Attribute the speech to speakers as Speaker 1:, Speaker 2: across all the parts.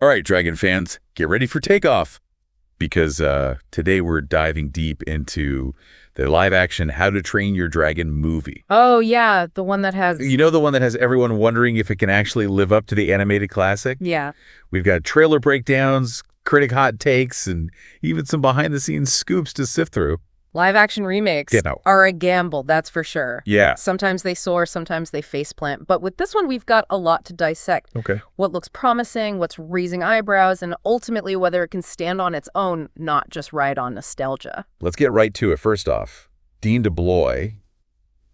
Speaker 1: All right, Dragon fans, get ready for takeoff because today we're diving deep into the live-action How to Train Your Dragon movie.
Speaker 2: Oh, yeah, the one that has...
Speaker 1: You know, the one that has everyone wondering if it can actually live up to the animated classic?
Speaker 2: Yeah.
Speaker 1: We've got trailer breakdowns, critic hot takes, and even some behind-the-scenes scoops to sift through.
Speaker 2: Live-action remakes are a gamble, that's for sure.
Speaker 1: Yeah.
Speaker 2: Sometimes they soar, sometimes they faceplant. But with this one, we've got a lot to dissect.
Speaker 1: Okay.
Speaker 2: What looks promising, what's raising eyebrows, and ultimately whether it can stand on its own, not just ride on nostalgia.
Speaker 1: Let's get right to it. First off, Dean DeBlois,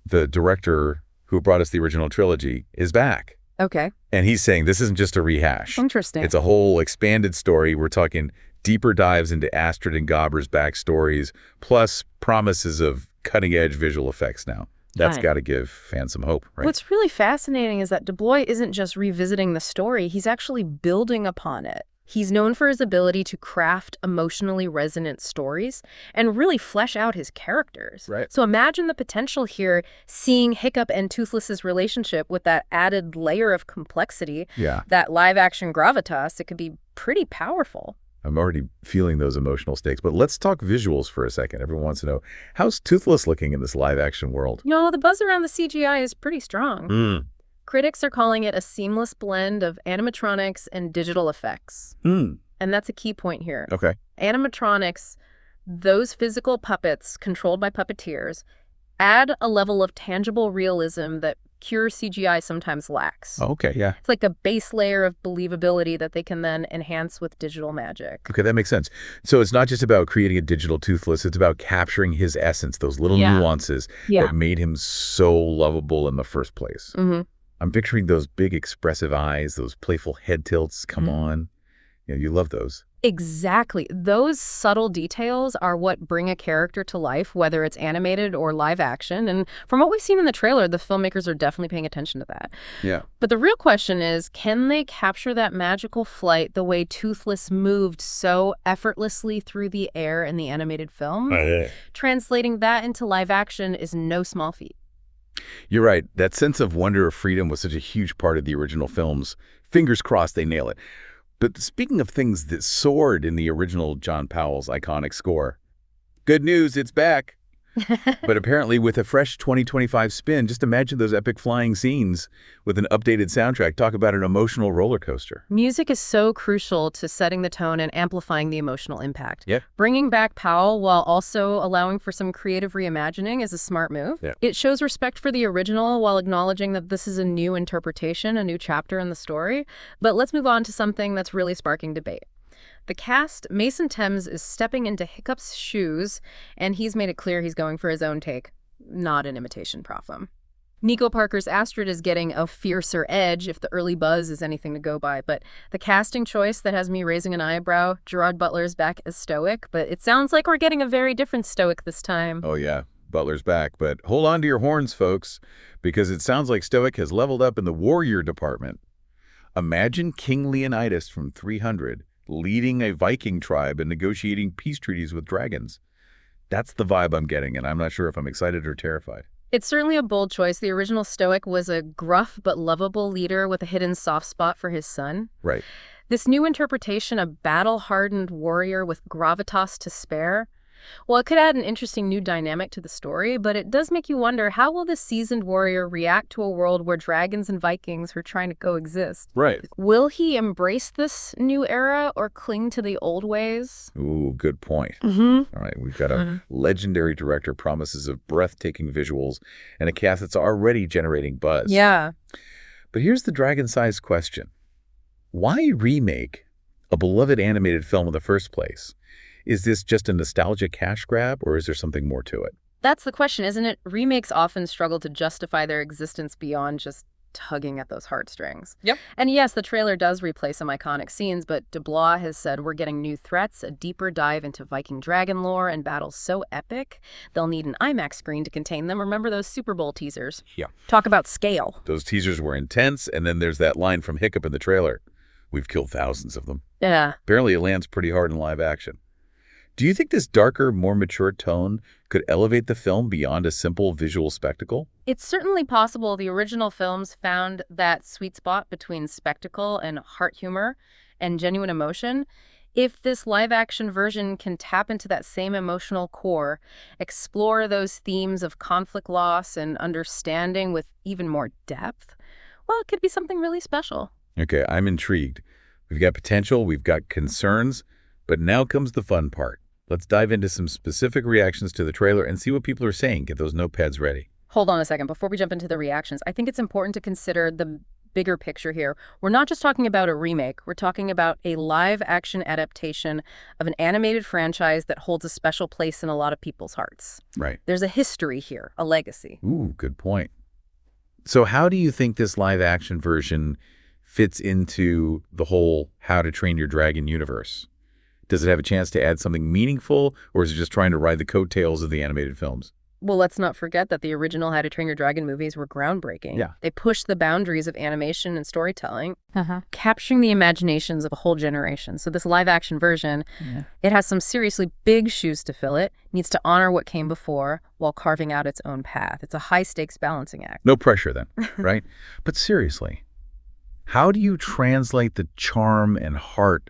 Speaker 1: the director who brought us the original trilogy, is back.
Speaker 2: Okay.
Speaker 1: And he's saying this isn't just a rehash.
Speaker 2: Interesting.
Speaker 1: It's a whole expanded story. We're talking deeper dives into Astrid and Gobber's backstories, plus promises of cutting-edge visual effects now. That's got to give fans some hope, right?
Speaker 2: What's really fascinating is that DeBlois isn't just revisiting the story, he's actually building upon it. He's known for his ability to craft emotionally resonant stories and really flesh out his characters.
Speaker 1: Right.
Speaker 2: So imagine the potential here, seeing Hiccup and Toothless's relationship with that added layer of complexity, that live-action gravitas. It could be pretty powerful.
Speaker 1: I'm already feeling those emotional stakes, but let's talk visuals for a second. Everyone wants to know, how's Toothless looking in this live-action world?
Speaker 2: You know, the buzz around the CGI is pretty strong. Critics are calling it a seamless blend of animatronics and digital effects. And that's a key point here.
Speaker 1: Okay.
Speaker 2: Animatronics, those physical puppets controlled by puppeteers, add a level of tangible realism that pure CGI sometimes lacks.
Speaker 1: Okay, yeah.
Speaker 2: It's like a base layer of believability that they can then enhance with digital magic.
Speaker 1: Okay, that makes sense. So it's not just about creating a digital Toothless, it's about capturing his essence, those little nuances that made him so lovable in the first place. I'm picturing those big expressive eyes, those playful head tilts. Come on. You know, you love those.
Speaker 2: Exactly. Those subtle details are what bring a character to life, whether it's animated or live action. And from what we've seen in the trailer, the filmmakers are definitely paying attention to that.
Speaker 1: Yeah.
Speaker 2: But the real question is, can they capture that magical flight the way Toothless moved so effortlessly through the air in the animated film? Translating that into live action is no small feat.
Speaker 1: You're right. That sense of wonder or freedom was such a huge part of the original films. Fingers crossed they nail it. But speaking of things that soared in the original John Powell's iconic score, good news, it's back. But apparently with a fresh 2025 spin, just imagine those epic flying scenes with an updated soundtrack. Talk about an emotional roller coaster.
Speaker 2: Music is so crucial to setting the tone and amplifying the emotional impact.
Speaker 1: Yeah.
Speaker 2: Bringing back Powell while also allowing for some creative reimagining is a smart move.
Speaker 1: Yeah.
Speaker 2: It shows respect for the original while acknowledging that this is a new interpretation, a new chapter in the story. But let's move on to something that's really sparking debate. The cast, Mason Thames, is stepping into Hiccup's shoes, and he's made it clear he's going for his own take, not an imitation problem. Nico Parker's Astrid is getting a fiercer edge if the early buzz is anything to go by, but the casting choice that has me raising an eyebrow, Gerard Butler is back as Stoick, but it sounds like we're getting a very different Stoick this time.
Speaker 1: Oh yeah, Butler's back, but hold on to your horns, folks, because it sounds like Stoick has leveled up in the warrior department. Imagine King Leonidas from 300 leading a Viking tribe and negotiating peace treaties with dragons. That's the vibe I'm getting, and I'm not sure if I'm excited or terrified.
Speaker 2: It's certainly a bold choice. The original Stoick was a gruff but lovable leader with a hidden soft spot for his son.
Speaker 1: Right.
Speaker 2: This new interpretation, a battle-hardened warrior with gravitas to spare, well, it could add an interesting new dynamic to the story, but it does make you wonder, how will this seasoned warrior react to a world where dragons and Vikings are trying to coexist?
Speaker 1: Right.
Speaker 2: Will he embrace this new era or cling to the old ways?
Speaker 1: Ooh, good point. All right, we've got a legendary director, promises of breathtaking visuals, and a cast that's already generating buzz.
Speaker 2: Yeah.
Speaker 1: But here's the dragon-sized question. Why remake a beloved animated film in the first place? Is this just a nostalgia cash grab, or is there something more to it?
Speaker 2: That's the question, isn't it? Remakes often struggle to justify their existence beyond just tugging at those heartstrings. Yep. And yes, the trailer does replay some iconic scenes, but DeBlois has said we're getting new threats, a deeper dive into Viking dragon lore, and battles so epic, they'll need an IMAX screen to contain them. Remember those Super Bowl teasers? Yeah. Talk about scale.
Speaker 1: Those teasers were intense, and then there's that line from Hiccup in the trailer. We've killed thousands of them.
Speaker 2: Yeah.
Speaker 1: Apparently it lands pretty hard in live action. Do you think this darker, more mature tone could elevate the film beyond a simple visual spectacle?
Speaker 2: It's certainly possible. The original films found that sweet spot between spectacle and heart humor, and genuine emotion. If this live-action version can tap into that same emotional core, explore those themes of conflict loss and understanding with even more depth, well, it could be something really special.
Speaker 1: Okay, I'm intrigued. We've got potential, we've got concerns, but now comes the fun part. Let's dive into some specific reactions to the trailer and see what people are saying. Get those notepads ready.
Speaker 2: Hold on a second. Before we jump into the reactions, I think it's important to consider the bigger picture here. We're not just talking about a remake. We're talking about a live-action adaptation of an animated franchise that holds a special place in a lot of people's hearts.
Speaker 1: Right.
Speaker 2: There's a history here, a legacy.
Speaker 1: Ooh, good point. So how do you think this live-action version fits into the whole How to Train Your Dragon universe? Does it have a chance to add something meaningful, or is it just trying to ride the coattails of the animated films?
Speaker 2: Well, let's not forget that the original How to Train Your Dragon movies were groundbreaking.
Speaker 1: Yeah.
Speaker 2: They pushed the boundaries of animation and storytelling, capturing the imaginations of a whole generation. So this live-action version, it has some seriously big shoes to fill. It needs to honor what came before while carving out its own path. It's a high-stakes balancing act.
Speaker 1: No pressure then, right? But seriously, how do you translate the charm and heart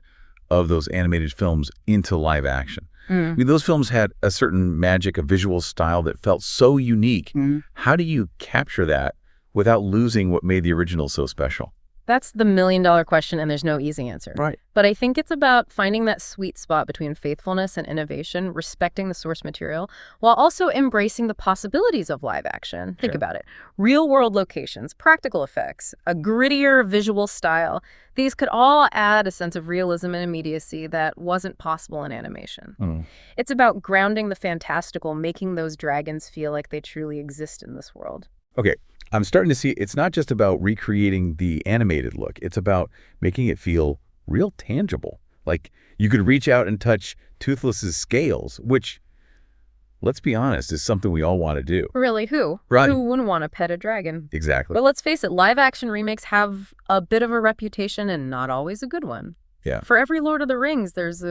Speaker 1: of those animated films into live action? I mean, those films had a certain magic, a visual style that felt so unique. How do you capture that without losing what made the original so special?
Speaker 2: That's the million-dollar question, and there's no easy answer.
Speaker 1: Right.
Speaker 2: But I think it's about finding that sweet spot between faithfulness and innovation, respecting the source material, while also embracing the possibilities of live action. Think about it. Real-world locations, practical effects, a grittier visual style. These could all add a sense of realism and immediacy that wasn't possible in animation. It's about grounding the fantastical, making those dragons feel like they truly exist in this world.
Speaker 1: Okay, I'm starting to see it's not just about recreating the animated look. It's about making it feel real tangible. Like you could reach out and touch Toothless's scales, which, let's be honest, is something we all want to do.
Speaker 2: Really, who?
Speaker 1: Right.
Speaker 2: Who wouldn't want to pet a dragon?
Speaker 1: Exactly.
Speaker 2: But let's face it, live-action remakes have a bit of a reputation and not always a good one.
Speaker 1: Yeah.
Speaker 2: For every Lord of the Rings, there's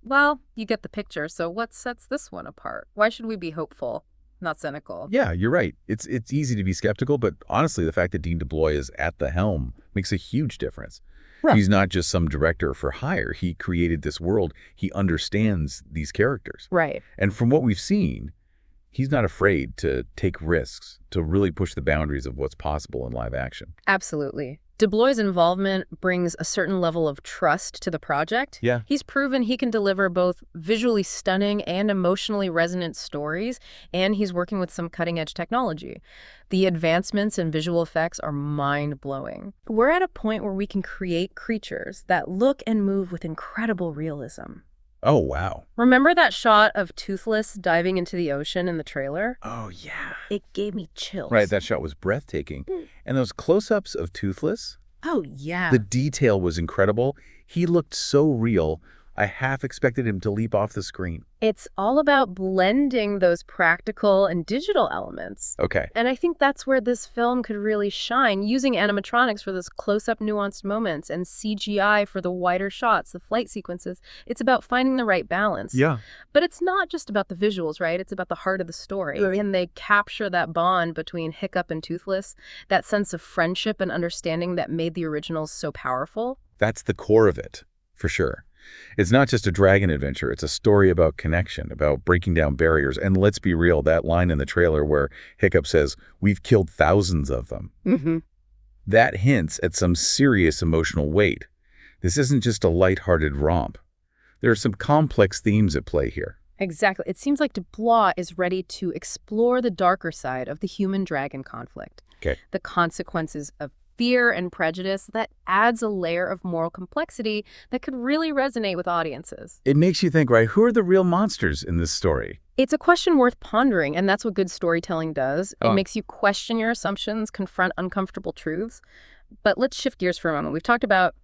Speaker 2: well, you get the picture. So what sets this one apart? Why should we be hopeful, not cynical?
Speaker 1: Yeah, you're right. It's easy to be skeptical, but honestly, the fact that Dean DeBlois is at the helm makes a huge difference. Right. He's not just some director for hire. He created this world. He understands these characters.
Speaker 2: Right.
Speaker 1: And from what we've seen, he's not afraid to take risks, to really push the boundaries of what's possible in live action.
Speaker 2: Absolutely. DeBlois' involvement brings a certain level of trust to the project.
Speaker 1: Yeah.
Speaker 2: He's proven he can deliver both visually stunning and emotionally resonant stories, and he's working with some cutting-edge technology. The advancements in visual effects are mind-blowing. We're at a point where we can create creatures that look and move with incredible realism.
Speaker 1: Oh, wow.
Speaker 2: Remember that shot of Toothless diving into the ocean in the trailer?
Speaker 1: Oh, yeah.
Speaker 2: It gave me chills.
Speaker 1: Right, that shot was breathtaking. And those close-ups of Toothless,
Speaker 2: oh, yeah.
Speaker 1: the detail was incredible. He looked so real, I half expected him to leap off the screen.
Speaker 2: It's all about blending those practical and digital elements.
Speaker 1: Okay.
Speaker 2: And I think that's where this film could really shine, using animatronics for those close-up nuanced moments and CGI for the wider shots, the flight sequences. It's about finding the right balance.
Speaker 1: Yeah.
Speaker 2: But it's not just about the visuals, right? It's about the heart of the story.
Speaker 1: Right.
Speaker 2: And they capture that bond between Hiccup and Toothless, that sense of friendship and understanding that made the originals so powerful.
Speaker 1: That's the core of it, for sure. It's not just a dragon adventure. It's a story about connection, about breaking down barriers. And let's be real, that line in the trailer where Hiccup says, "We've killed thousands of them." That hints at some serious emotional weight. This isn't just a lighthearted romp. There are some complex themes at play here.
Speaker 2: Exactly. It seems like DeBlois is ready to explore the darker side of the human-dragon conflict.
Speaker 1: Okay.
Speaker 2: The consequences of fear and prejudice that adds a layer of moral complexity that could really resonate with audiences.
Speaker 1: It makes you think, right, who are the real monsters in this story?
Speaker 2: It's a question worth pondering, and that's what good storytelling does. It makes you question your assumptions, confront uncomfortable truths. But let's shift gears for a moment. We've talked about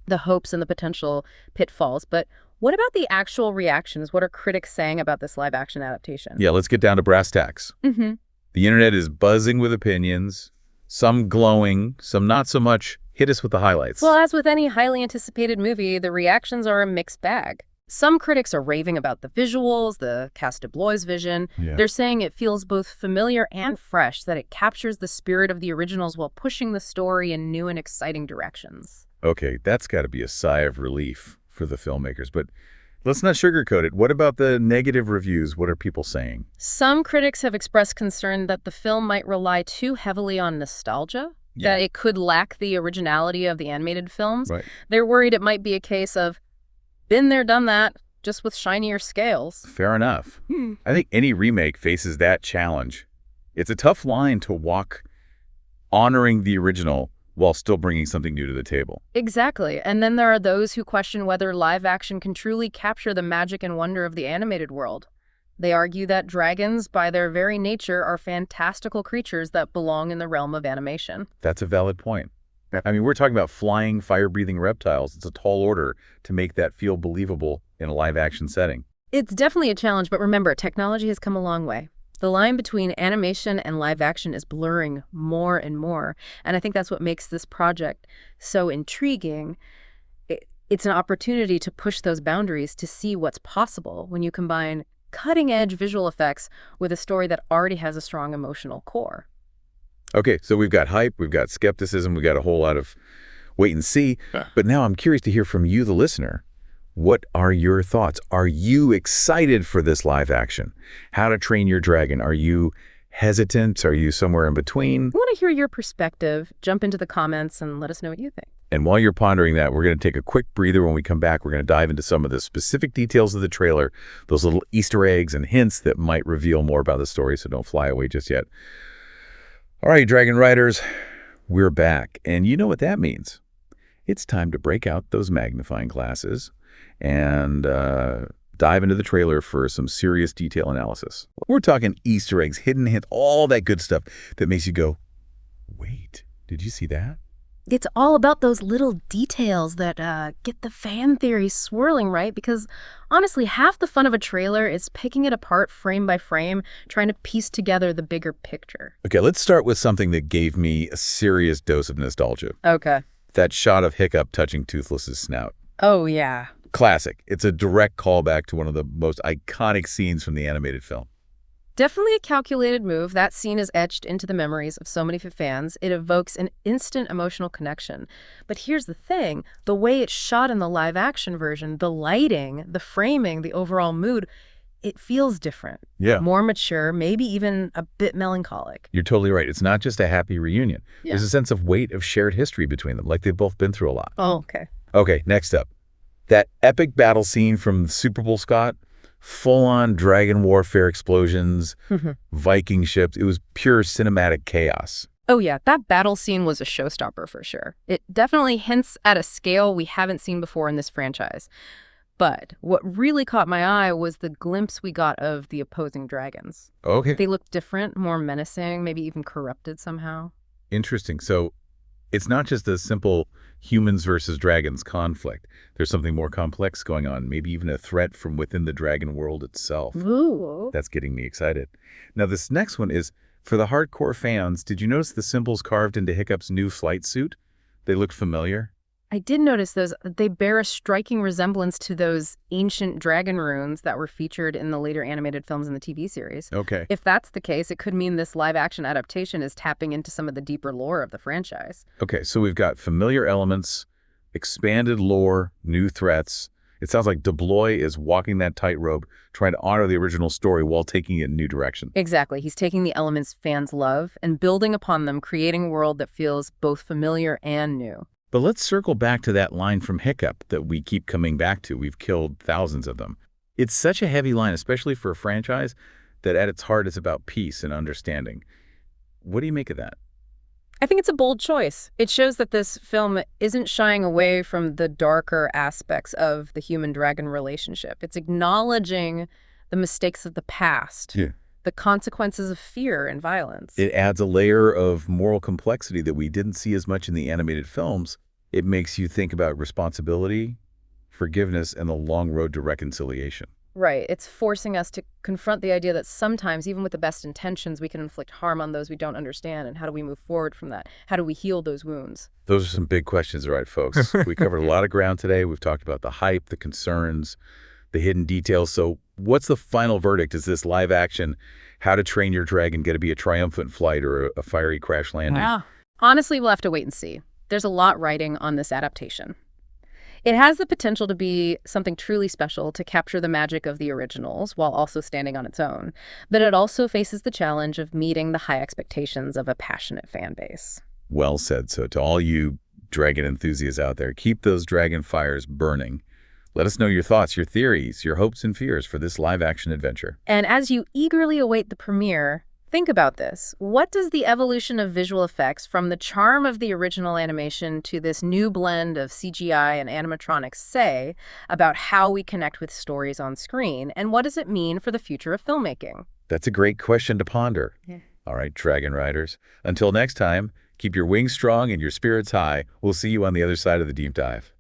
Speaker 2: the hopes and the potential pitfalls, but what about the actual reactions? What are critics saying about this live-action adaptation?
Speaker 1: Yeah, let's get down to brass tacks. The internet is buzzing with opinions. Some glowing, some not so much. Hit us with the highlights.
Speaker 2: Well, as with any highly anticipated movie, the reactions are a mixed bag. Some critics are raving about the visuals, the cast DeBlois' vision.
Speaker 1: Yeah.
Speaker 2: They're saying it feels both familiar and fresh, that it captures the spirit of the originals while pushing the story in new and exciting directions.
Speaker 1: Okay, that's got to be a sigh of relief for the filmmakers. But let's not sugarcoat it. What about the negative reviews? What are people saying?
Speaker 2: Some critics have expressed concern that the film might rely too heavily on nostalgia, that it could lack the originality of the animated films.
Speaker 1: Right.
Speaker 2: They're worried it might be a case of, been there, done that, just with shinier scales.
Speaker 1: Fair enough. I think any remake faces that challenge. It's a tough line to walk honoring the original while still bringing something new to the table.
Speaker 2: Exactly. And then there are those who question whether live action can truly capture the magic and wonder of the animated world. They argue that dragons, by their very nature, are fantastical creatures that belong in the realm of animation.
Speaker 1: That's a valid point. I mean, we're talking about flying, fire-breathing reptiles. It's a tall order to make that feel believable in a live-action setting.
Speaker 2: It's definitely a challenge, but remember, technology has come a long way. The line between animation and live action is blurring more and more, and I think that's what makes this project so intriguing. It's an opportunity to push those boundaries to see what's possible when you combine cutting-edge visual effects with a story that already has a strong emotional core.
Speaker 1: Okay, so we've got hype, we've got skepticism, we've got a whole lot of wait and see. But now I'm curious to hear from you, the listener. What are your thoughts? Are you excited for this live action? How to Train Your Dragon? Are you hesitant? Are you somewhere in between?
Speaker 2: I want to hear your perspective. Jump into the comments and let us know what you think.
Speaker 1: And while you're pondering that, we're going to take a quick breather. When we come back, we're going to dive into some of the specific details of the trailer, those little Easter eggs and hints that might reveal more about the story, so don't fly away just yet. All right, Dragon Riders, we're back. And you know what that means. It's time to break out those magnifying glasses and dive into the trailer for some serious detail analysis. We're talking Easter eggs, hidden hints, all that good stuff that makes you go, wait, did you see that?
Speaker 2: It's all about those little details that get the fan theory swirling, right? Because honestly, half the fun of a trailer is picking it apart frame by frame, trying to piece together the bigger picture.
Speaker 1: Okay, let's start with something that gave me a serious dose of nostalgia.
Speaker 2: Okay.
Speaker 1: That shot of Hiccup touching Toothless's snout.
Speaker 2: Oh, yeah.
Speaker 1: Classic. It's a direct callback to one of the most iconic scenes from the animated film.
Speaker 2: Definitely a calculated move. That scene is etched into the memories of so many fans. It evokes an instant emotional connection. But here's the thing. The way it's shot in the live-action version, the lighting, the framing, the overall mood, it feels different.
Speaker 1: Yeah.
Speaker 2: More mature, maybe even a bit melancholic.
Speaker 1: You're totally right. It's not just a happy reunion.
Speaker 2: Yeah.
Speaker 1: There's a sense of weight of shared history between them, like they've both been through a lot.
Speaker 2: Oh, okay.
Speaker 1: Okay, next up. That epic battle scene from Super Bowl, Scott. Full-on dragon warfare explosions, Viking ships. It was pure cinematic chaos.
Speaker 2: Oh yeah, that battle scene was a showstopper for sure. It definitely hints at a scale we haven't seen before in this franchise. But what really caught my eye was the glimpse we got of the opposing dragons.
Speaker 1: Okay.
Speaker 2: They looked different, more menacing, maybe even corrupted somehow.
Speaker 1: Interesting. So it's not just a simple humans versus dragons conflict. There's something more complex going on, maybe even a threat from within the dragon world itself.
Speaker 2: Ooh.
Speaker 1: That's getting me excited. Now, this next one is, for the hardcore fans, did you notice the symbols carved into Hiccup's new flight suit? They looked familiar.
Speaker 2: I did notice those. They bear a striking resemblance to those ancient dragon runes that were featured in the later animated films in the TV series.
Speaker 1: Okay.
Speaker 2: If that's the case, it could mean this live-action adaptation is tapping into some of the deeper lore of the franchise.
Speaker 1: Okay, so we've got familiar elements, expanded lore, new threats. It sounds like DeBlois is walking that tightrope, trying to honor the original story while taking it in a new direction.
Speaker 2: Exactly. He's taking the elements fans love and building upon them, creating a world that feels both familiar and new.
Speaker 1: But let's circle back to that line from Hiccup that we keep coming back to. We've killed thousands of them. It's such a heavy line, especially for a franchise that at its heart is about peace and understanding. What do you make of that?
Speaker 2: I think it's a bold choice. It shows that this film isn't shying away from the darker aspects of the human-dragon relationship. It's acknowledging the mistakes of the past, the consequences of fear and violence.
Speaker 1: It adds a layer of moral complexity that we didn't see as much in the animated films. It makes you think about responsibility, forgiveness, and the long road to reconciliation.
Speaker 2: Right. It's forcing us to confront the idea that sometimes, even with the best intentions, we can inflict harm on those we don't understand. And how do we move forward from that? How do we heal those wounds?
Speaker 1: Those are some big questions, all right, folks. We covered a lot of ground today. We've talked about the hype, the concerns, the hidden details. So what's the final verdict? Is this live action, How to Train Your Dragon, going to be a triumphant flight or a fiery crash landing?
Speaker 2: Honestly, we'll have to wait and see. There's a lot riding on this adaptation. It has the potential to be something truly special to capture the magic of the originals while also standing on its own. But it also faces the challenge of meeting the high expectations of a passionate fan base.
Speaker 1: Well said. So to all you dragon enthusiasts out there, keep those dragon fires burning. Let us know your thoughts, your theories, your hopes and fears for this live-action adventure.
Speaker 2: And as you eagerly await the premiere, think about this. What does the evolution of visual effects from the charm of the original animation to this new blend of CGI and animatronics say about how we connect with stories on screen? And what does it mean for the future of filmmaking?
Speaker 1: That's a great question to ponder.
Speaker 2: Yeah.
Speaker 1: All right, Dragon Riders. Until next time, keep your wings strong and your spirits high. We'll see you on the other side of the deep dive.